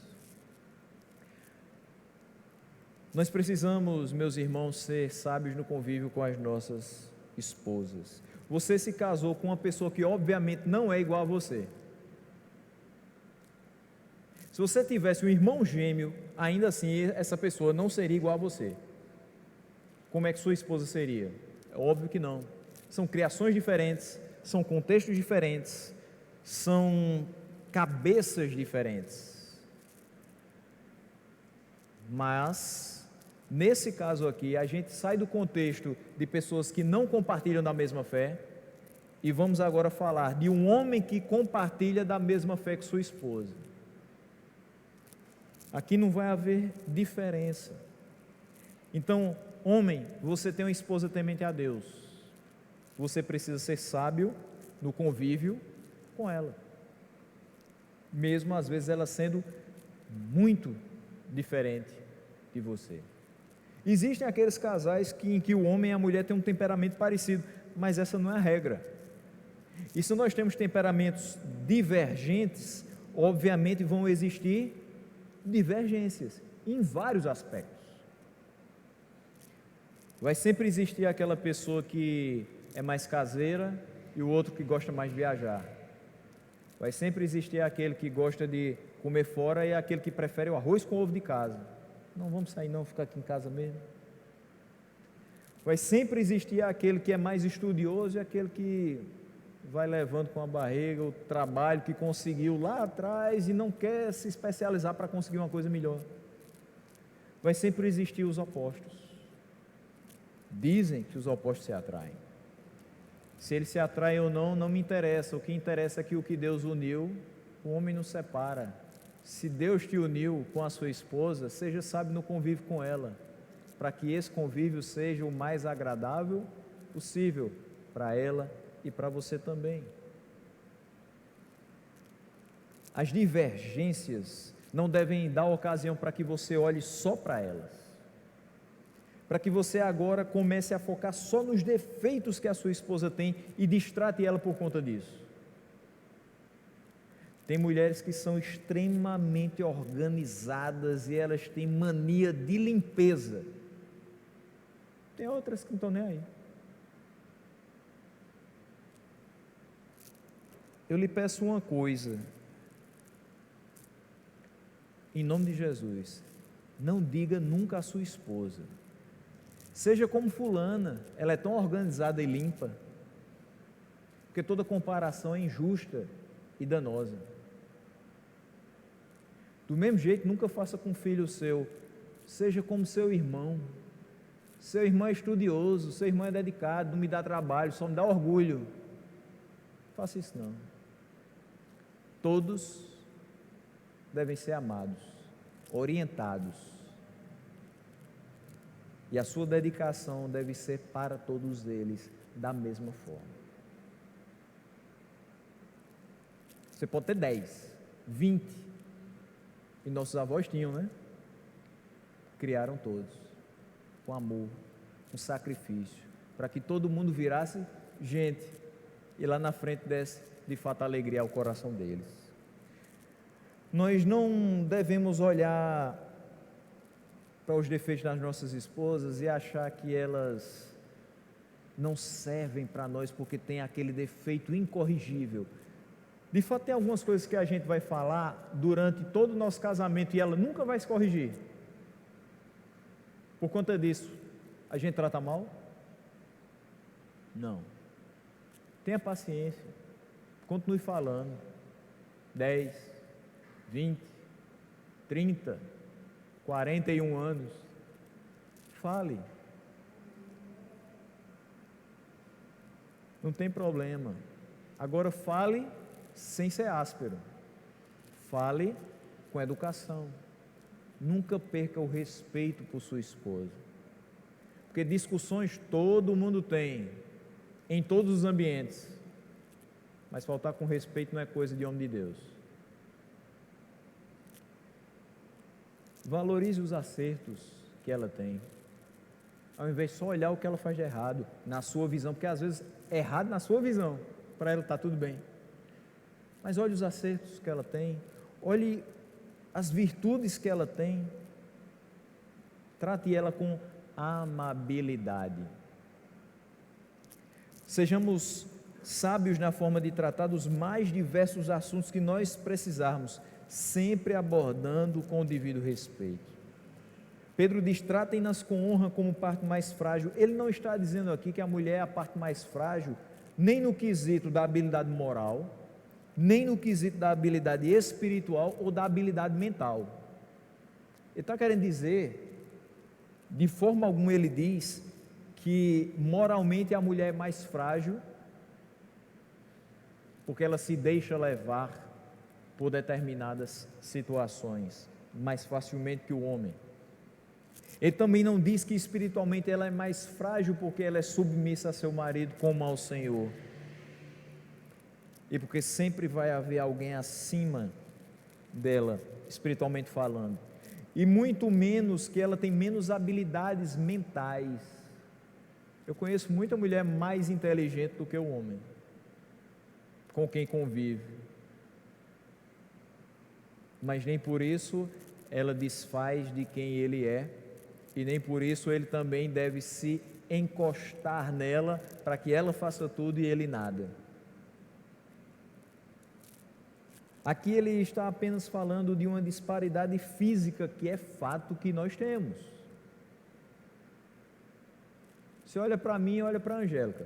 Speaker 2: Nós precisamos, meus irmãos, ser sábios no convívio com as nossas esposas. Você se casou com uma pessoa que obviamente não é igual a você. Se você tivesse um irmão gêmeo, ainda assim essa pessoa não seria igual a você. Como é que sua esposa seria? É óbvio que não. São criações diferentes, são contextos diferentes, são cabeças diferentes. Mas, nesse caso aqui, a gente sai do contexto de pessoas que não compartilham da mesma fé e vamos agora falar de um homem que compartilha da mesma fé que sua esposa. Aqui não vai haver diferença. Então, homem, você tem uma esposa temente a Deus. Você precisa ser sábio no convívio com ela. Mesmo às vezes ela sendo muito diferente de você. Existem aqueles casais em que o homem e a mulher têm um temperamento parecido, mas essa não é a regra. E se nós temos temperamentos divergentes, obviamente vão existir divergências em vários aspectos. Vai sempre existir aquela pessoa que é mais caseira e o outro que gosta mais de viajar. Vai sempre existir aquele que gosta de comer fora e aquele que prefere o arroz com ovo de casa. Não vamos sair não, ficar aqui em casa mesmo. Vai sempre existir aquele que é mais estudioso e aquele que vai levando com a barriga o trabalho que conseguiu lá atrás e não quer se especializar para conseguir uma coisa melhor. Vai sempre existir os opostos. Dizem que os opostos se atraem. Se eles se atraem ou não, não me interessa. O que interessa é que o que Deus uniu, o homem não separa. Se Deus te uniu com a sua esposa, seja sábio no convívio com ela, para que esse convívio seja o mais agradável possível para ela e para você também. As divergências não devem dar ocasião para que você olhe só para elas, para que você agora comece a focar só nos defeitos que a sua esposa tem e distrate ela por conta disso. Tem mulheres que são extremamente organizadas e elas têm mania de limpeza. Tem outras que não estão nem aí. Eu lhe peço uma coisa, em nome de Jesus, não diga nunca à sua esposa, seja como fulana, ela é tão organizada e limpa, porque toda comparação é injusta e danosa. Do mesmo jeito, nunca faça com um filho seu, seja como seu irmão é estudioso, seu irmão é dedicado, não me dá trabalho, só me dá orgulho. Não faça isso não. Todos devem ser amados, orientados, e a sua dedicação deve ser para todos eles da mesma forma. Você pode ter 10, 20, e nossos avós tinham, né? Criaram todos, com amor, com sacrifício, para que todo mundo virasse gente, e lá na frente desse, de fato, alegria ao coração deles. Nós não devemos olhar para os defeitos das nossas esposas e achar que elas não servem para nós porque tem aquele defeito incorrigível. De fato, tem algumas coisas que a gente vai falar durante todo o nosso casamento e ela nunca vai se corrigir. Por conta disso, a gente trata mal? Não. Tenha paciência, continue falando. 10, 20, 30, 41 anos. Fale. Não tem problema. Agora fale sem ser áspero. Fale com educação. Nunca perca o respeito por sua esposa. Porque discussões todo mundo tem, em todos os ambientes. Mas faltar com respeito não é coisa de homem de Deus. Valorize os acertos que ela tem, ao invés de só olhar o que ela faz de errado, na sua visão, porque às vezes é errado na sua visão, para ela está tudo bem. Mas olhe os acertos que ela tem, olhe as virtudes que ela tem, trate ela com amabilidade. Sejamos sábios na forma de tratar dos mais diversos assuntos que nós precisarmos, sempre abordando com o devido respeito. Pedro diz: tratem-nas com honra como parte mais frágil. Ele não está dizendo aqui que a mulher é a parte mais frágil, nem no quesito da habilidade moral, nem no quesito da habilidade espiritual ou da habilidade mental. Ele está querendo dizer, de forma alguma ele diz, que moralmente a mulher é mais frágil, porque ela se deixa levar por determinadas situações, mais facilmente que o homem. Ele também não diz que espiritualmente ela é mais frágil, porque ela é submissa a seu marido como ao Senhor, e porque sempre vai haver alguém acima dela, espiritualmente falando, e muito menos que ela tem menos habilidades mentais. Eu conheço muita mulher mais inteligente do que o homem com quem convive, mas nem por isso ela desfaz de quem ele é, e nem por isso ele também deve se encostar nela para que ela faça tudo e ele nada. Aqui ele está apenas falando de uma disparidade física que é fato que nós temos. Você olha para mim e olha para a Angélica.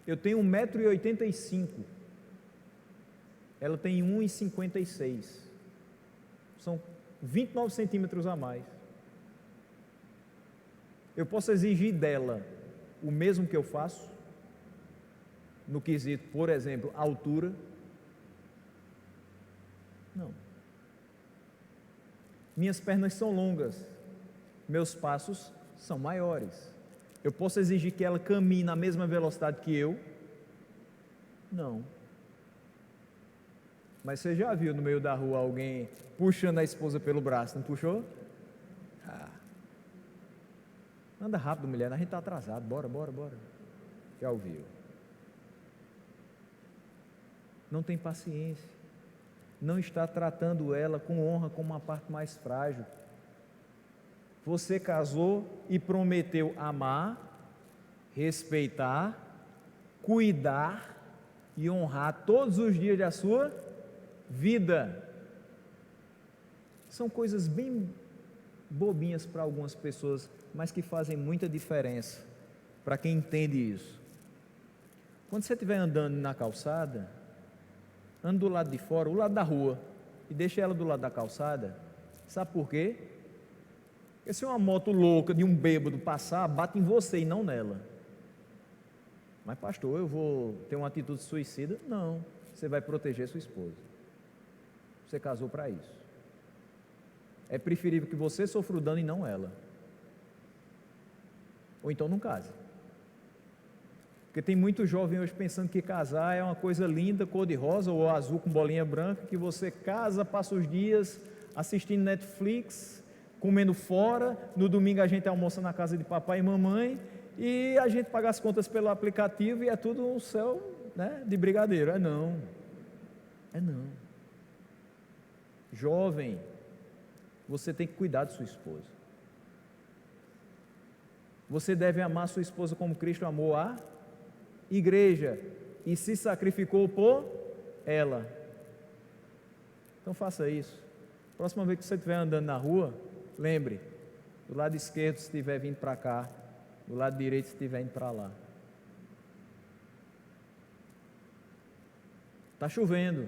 Speaker 2: Eu tenho 1,85 m, ela tem 1,56 m, são 29 centímetros a mais. Eu posso exigir dela o mesmo que eu faço, no quesito, por exemplo, altura? Não. Minhas pernas são longas, meus passos são maiores. Eu posso exigir que ela caminhe na mesma velocidade que eu? Não. Mas você já viu no meio da rua alguém puxando a esposa pelo braço, não puxou? Anda rápido, mulher, a gente está atrasado, bora. Já ouviu? Não tem paciência, não está tratando ela com honra como uma parte mais frágil. Você casou e prometeu amar, respeitar, cuidar e honrar todos os dias da sua vida. São coisas bem bobinhas para algumas pessoas, mas que fazem muita diferença para quem entende isso. Quando você estiver andando na calçada, ande do lado de fora, o lado da rua, e deixe ela do lado da calçada. Sabe por quê? Porque se uma moto louca de um bêbado passar, bate em você e não nela. Mas pastor, eu vou ter uma atitude suicida? Não, você vai proteger sua esposa. Você casou para isso. É preferível que você sofra o dano e não ela. Ou então não case. Porque tem muito jovem hoje pensando que casar é uma coisa linda, cor de rosa ou azul com bolinha branca, que você casa, passa os dias assistindo Netflix, comendo fora, no domingo a gente almoça na casa de papai e mamãe, e a gente paga as contas pelo aplicativo e é tudo um céu, né, de brigadeiro. É não. Jovem, você tem que cuidar de sua esposa. Você deve amar sua esposa como Cristo amou a igreja e se sacrificou por ela. Então faça isso. Próxima vez que você estiver andando na rua, lembre, do lado esquerdo se estiver vindo para cá, do lado direito se estiver indo para lá. Está chovendo.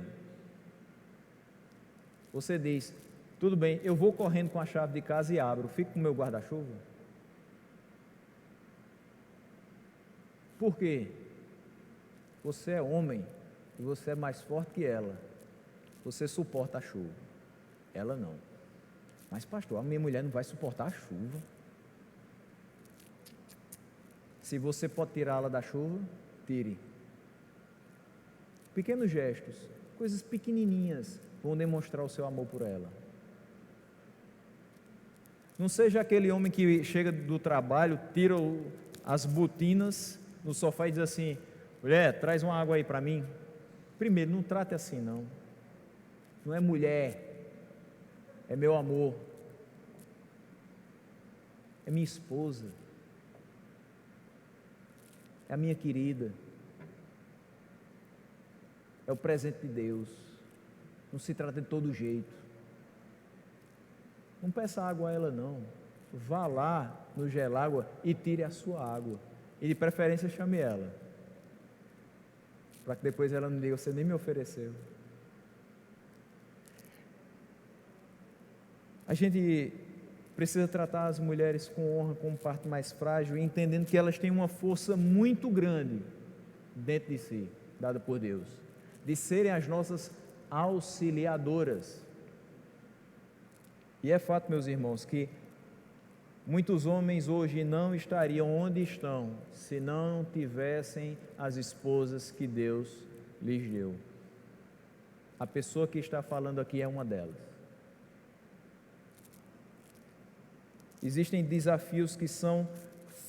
Speaker 2: Você diz: tudo bem, eu vou correndo com a chave de casa e abro, fico com o meu guarda-chuva. Por quê? Você é homem e você é mais forte que ela. Você suporta a chuva, ela não. Mas pastor, a minha mulher não vai suportar a chuva. Se você pode tirá-la da chuva, tire. Pequenos gestos, coisas pequenininhas vão demonstrar o seu amor por ela. Não seja aquele homem que chega do trabalho, tira as botinas no sofá e diz assim: mulher, traz uma água aí para mim. Primeiro, não trate assim não. Não é mulher, é meu amor, é minha esposa, é a minha querida, é o presente de Deus. Não se trata de todo jeito. Não peça água a ela não. Vá lá no gelágua e tire a sua água. E de preferência chame ela, para que depois ela não diga: você nem me ofereceu. A gente precisa tratar as mulheres com honra, como parte mais frágil, entendendo que elas têm uma força muito grande dentro de si, dada por Deus, de serem as nossas auxiliadoras. E é fato, meus irmãos, que muitos homens hoje não estariam onde estão se não tivessem as esposas que Deus lhes deu. A pessoa que está falando aqui é uma delas. Existem desafios que são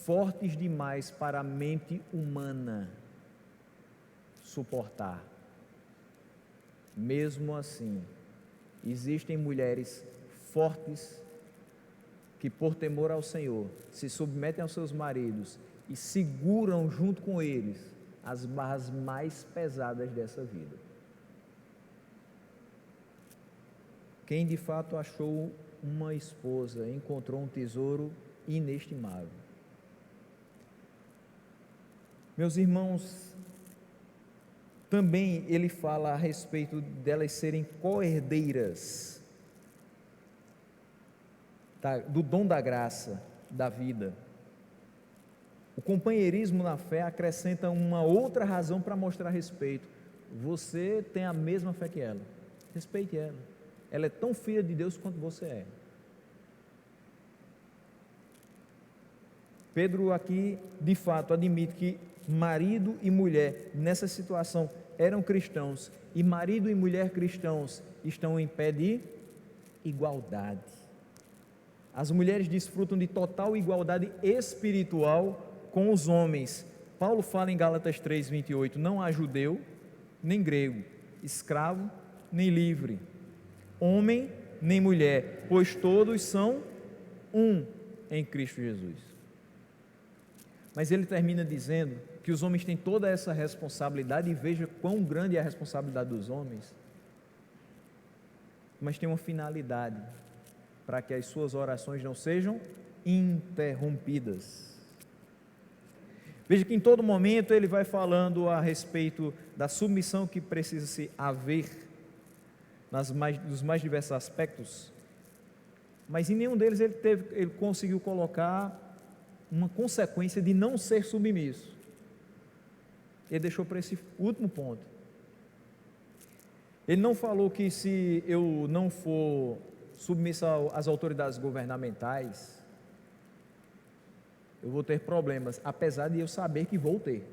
Speaker 2: fortes demais para a mente humana suportar. Mesmo assim, existem mulheres fortes que, por temor ao Senhor, se submetem aos seus maridos e seguram junto com eles as barras mais pesadas dessa vida. Quem de fato achou uma esposa encontrou um tesouro inestimável. Meus irmãos, também ele fala a respeito delas serem co-herdeiras do dom da graça, da vida. O companheirismo na fé acrescenta uma outra razão para mostrar respeito. Você tem a mesma fé que ela, respeite ela. Ela é tão filha de Deus quanto você é. Pedro aqui, de fato, admite que marido e mulher, nessa situação, eram cristãos, e marido e mulher cristãos estão em pé de igualdade. As mulheres desfrutam de total igualdade espiritual com os homens. Paulo fala em Gálatas 3:28, não há judeu, nem grego, escravo, nem livre, homem, nem mulher, pois todos são um em Cristo Jesus. Mas ele termina dizendo que os homens têm toda essa responsabilidade, e veja quão grande é a responsabilidade dos homens, mas tem uma finalidade, para que as suas orações não sejam interrompidas. Veja que em todo momento ele vai falando a respeito da submissão que precisa se haver nos mais diversos aspectos, mas em nenhum deles ele conseguiu colocar uma consequência de não ser submisso. Ele deixou para esse último ponto. Ele não falou que se eu não for submisso às autoridades governamentais, eu vou ter problemas, apesar de eu saber que vou ter.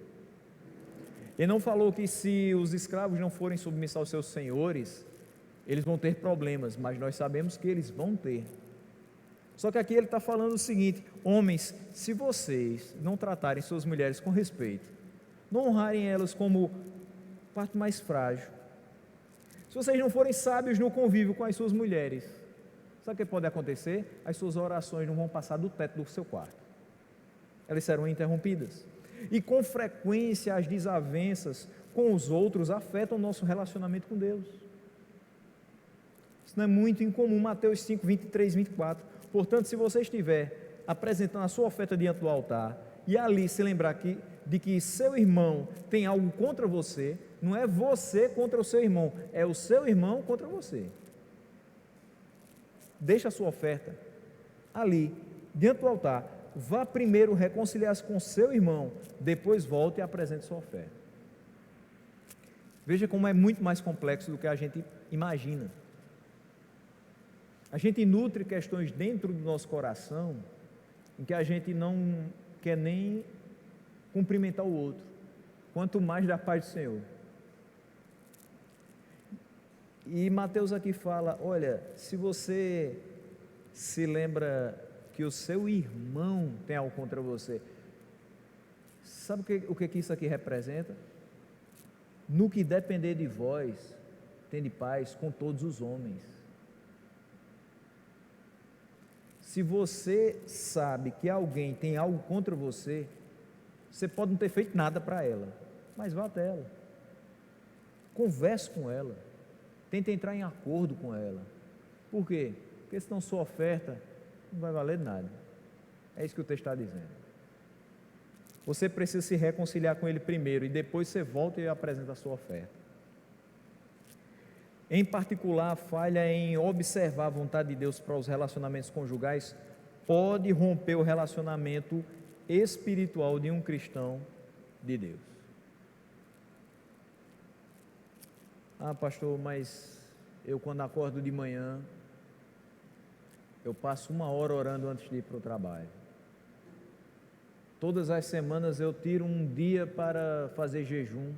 Speaker 2: Ele não falou que se os escravos não forem submissos aos seus senhores, eles vão ter problemas, mas nós sabemos que eles vão ter. Só que aqui ele está falando o seguinte: homens, se vocês não tratarem suas mulheres com respeito, não honrarem elas como parte mais frágil, se vocês não forem sábios no convívio com as suas mulheres, sabe o que pode acontecer? As suas orações não vão passar do teto do seu quarto, elas serão interrompidas. E com frequência as desavenças com os outros afetam o nosso relacionamento com Deus. Isso não é muito incomum. Mateus 5, 23, 24. Portanto, se você estiver apresentando a sua oferta diante do altar, e ali se lembrar de que seu irmão tem algo contra você, não é você contra o seu irmão, é o seu irmão contra você. Deixa a sua oferta ali, diante do altar, vá primeiro reconciliar-se com seu irmão, depois volte e apresente sua oferta. Veja como é muito mais complexo do que a gente imagina. A gente nutre questões dentro do nosso coração em que a gente não quer nem cumprimentar o outro, quanto mais da paz do Senhor. E Mateus aqui fala: olha, se você se lembra que o seu irmão tem algo contra você, sabe o que isso aqui representa? No que depender de vós, tende paz com todos os homens. Se você sabe que alguém tem algo contra você, você pode não ter feito nada para ela, mas vá até ela, converse com ela, tente entrar em acordo com ela. Por quê? Porque senão sua oferta não vai valer nada. É isso que o texto está dizendo. Você precisa se reconciliar com ele primeiro e depois você volta e apresenta a sua oferta. Em particular, a falha em observar a vontade de Deus para os relacionamentos conjugais pode romper o relacionamento espiritual de um cristão de Deus. Ah, pastor, mas eu quando acordo de manhã, eu passo 1 hora orando antes de ir para o trabalho. Todas as semanas eu tiro um dia para fazer jejum.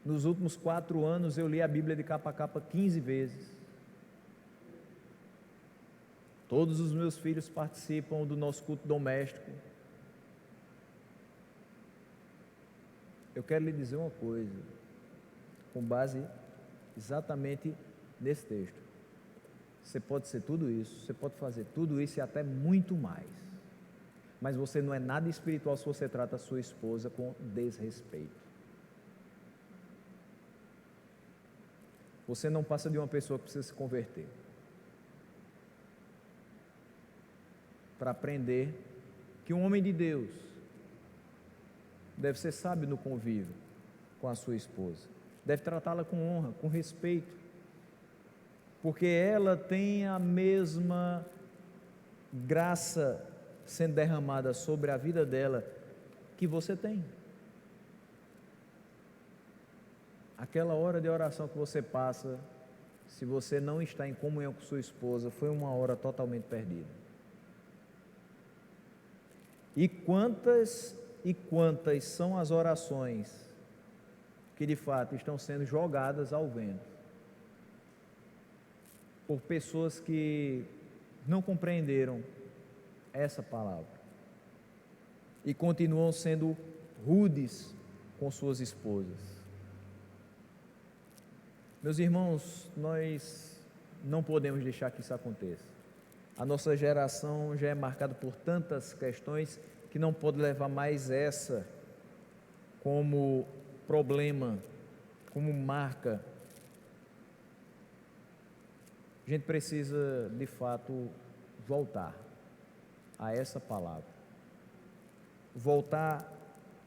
Speaker 2: Nos últimos 4 anos eu li a Bíblia de capa a capa 15 vezes. Todos os meus filhos participam do nosso culto doméstico. Eu quero lhe dizer uma coisa, com base exatamente nesse texto. Você pode ser tudo isso, você pode fazer tudo isso e até muito mais. Mas você não é nada espiritual se você trata a sua esposa com desrespeito. Você não passa de uma pessoa que precisa se converter. Para aprender que um homem de Deus deve ser sábio no convívio com a sua esposa. Deve tratá-la com honra, com respeito. Porque ela tem a mesma graça sendo derramada sobre a vida dela que você tem. Aquela hora de oração que você passa, se você não está em comunhão com sua esposa, foi uma hora totalmente perdida. E quantas são as orações que de fato estão sendo jogadas ao vento por pessoas que não compreenderam essa palavra e continuam sendo rudes com suas esposas. Meus irmãos, nós não podemos deixar que isso aconteça. A nossa geração já é marcada por tantas questões que não pode levar mais essa como problema, como marca. A gente precisa, de fato, voltar a essa palavra. Voltar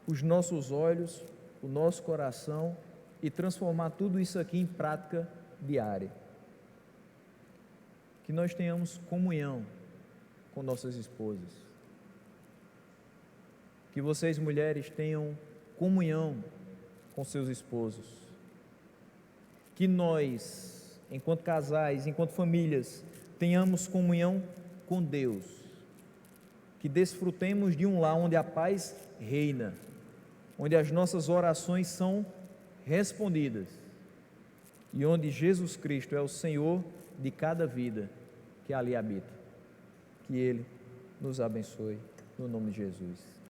Speaker 2: os nossos olhos, o nosso coração e transformar tudo isso aqui em prática diária. Que nós tenhamos comunhão com nossas esposas. Que vocês, mulheres, tenham comunhão com seus esposos. Que nós, enquanto casais, enquanto famílias, tenhamos comunhão com Deus. Que desfrutemos de um lar onde a paz reina, onde as nossas orações são respondidas e onde Jesus Cristo é o Senhor de cada vida que ali habita. Que Ele nos abençoe, no nome de Jesus.